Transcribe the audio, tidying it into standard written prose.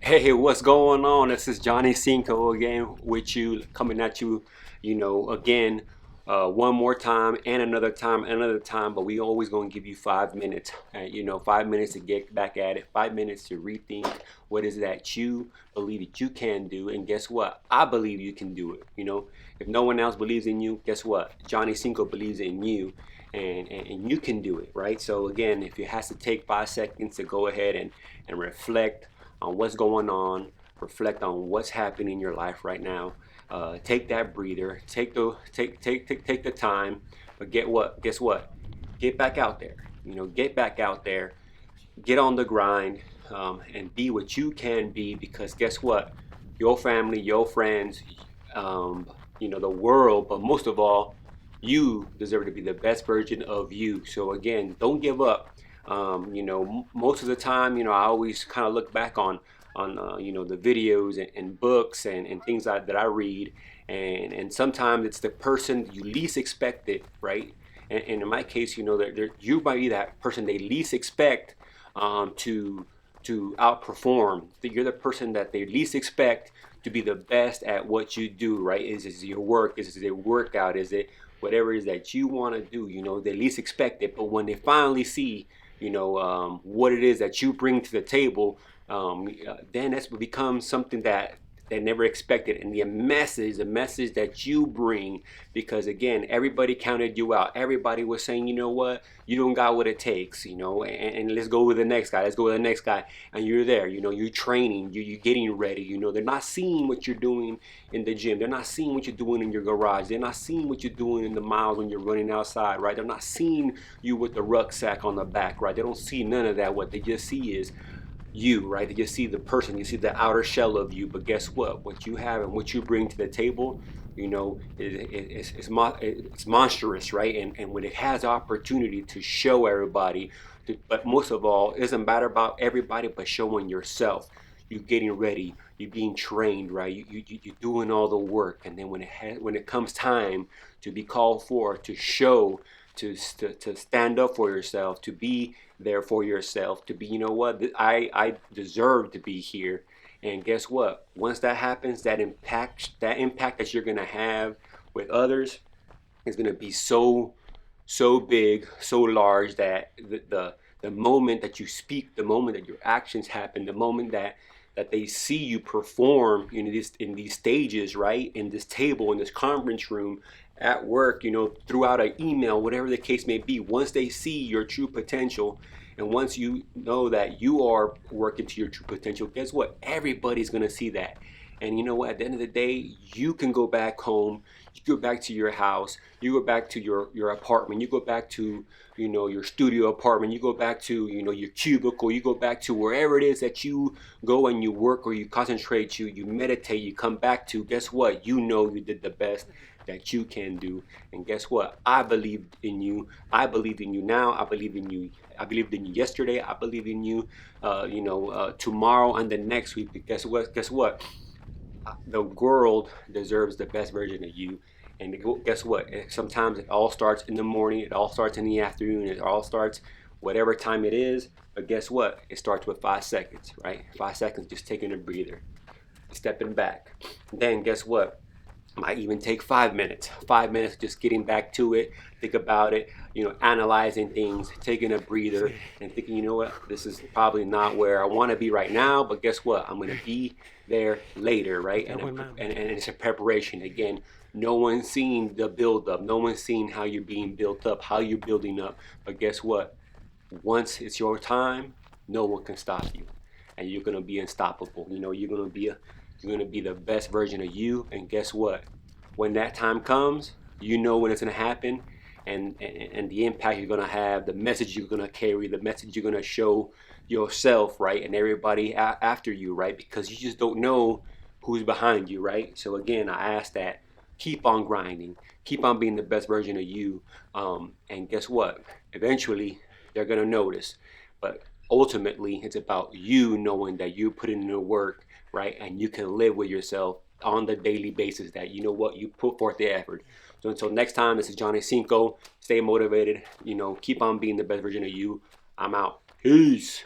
Hey, what's going on? This is Jony Cinco again with you, coming at you, again, one more time and another time and another time. But we always gonna give you 5 minutes, 5 minutes to get back at it, 5 minutes to rethink what is that you believe that you can do. And guess what? I believe you can do it. If no one else believes in you, guess what? Jony Cinco believes in you. And you can do it, right? So again, if it has to take 5 seconds to go ahead and reflect on what's going on, reflect on what's happening in your life right now. Take that breather, take the time, but get what? Guess what? Get back out there. Get back out there, get on the grind, and be what you can be. Because guess what? Your family, your friends, the world, but most of all, you deserve to be the best version of you. So again, don't give up. Most of the time, I always kind of look back on the videos and books and things that I read, and sometimes it's the person you least expect it, right? And in my case, you might be that person they least expect to outperform. You're the person that they least expect to be the best at what you do, right? Is it your work? Is it a workout? Is it whatever it is that you want to do? They least expect it, but when they finally see, what it is that you bring to the table, then that's becomes something that they never expected. And the message that you bring, because again, everybody counted you out. Everybody was saying, you know what, you don't got what it takes, and let's go with the next guy. Let's go with the next guy. And you're there, you're training, you're getting ready. They're not seeing what you're doing in the gym. They're not seeing what you're doing in your garage. They're not seeing what you're doing in the miles when you're running outside, right? They're not seeing you with the rucksack on the back, right? They don't see none of that. What they just see is you, right? You see the person, you see the outer shell of you, but guess what you have and what you bring to the table, it's monstrous, right? And when it has opportunity to show everybody, but most of all, it doesn't matter about everybody, but showing yourself. You getting ready, you being trained, right? You doing all the work, and then when it comes time to be called for, to show, to stand up for yourself, to be there for yourself, to be, I deserve to be here. And guess what? Once that happens, that impact that you're gonna have with others is gonna be so big, so large that the moment that you speak, the moment that your actions happen, the moment that they see you perform in these stages, right? In this table, in this conference room, at work, throughout an email, whatever the case may be, once they see your true potential, and once you know that you are working to your true potential, guess what? Everybody's gonna see that. And you know what? At the end of the day, you can go back home, you go back to your house, you go back to your apartment, you go back to your studio apartment, you go back to your cubicle, you go back to wherever it is that you go and you work or you concentrate, you meditate, you come back to. Guess what? You did the best that you can do. And guess what? I believed in you. I believe in you now. I believe in you. I believed in you yesterday. I believe in you, tomorrow and the next week. But guess what? The world deserves the best version of you. And guess what? Sometimes it all starts in the morning. It all starts in the afternoon. It all starts whatever time it is. But guess what? It starts with 5 seconds, right? 5 seconds, just taking a breather, stepping back. Then guess what? Might even take 5 minutes. 5 minutes just getting back to it, think about it, analyzing things, taking a breather, and thinking, you know what, this is probably not where I want to be right now, but guess what, I'm going to be there later, right? And it's a preparation. Again, no one's seen the build up, no one's seen how you're being built up, how you're building up. But guess what, once it's your time, no one can stop you, and you're going to be unstoppable. You're going to be the best version of you. And guess what? When that time comes, when it's going to happen, and the impact you're going to have, the message you're going to carry, the message you're going to show yourself, right? And everybody after you, right? Because you just don't know who's behind you, right? So again, I ask that keep on grinding, keep on being the best version of you. And guess what? Eventually, they're going to notice. But ultimately, it's about you knowing that you put in the work, right? And you can live with yourself on the daily basis, that you put forth the effort. So until next time, this is Jony Cinco. Stay motivated, keep on being the best version of you. I'm out. Peace.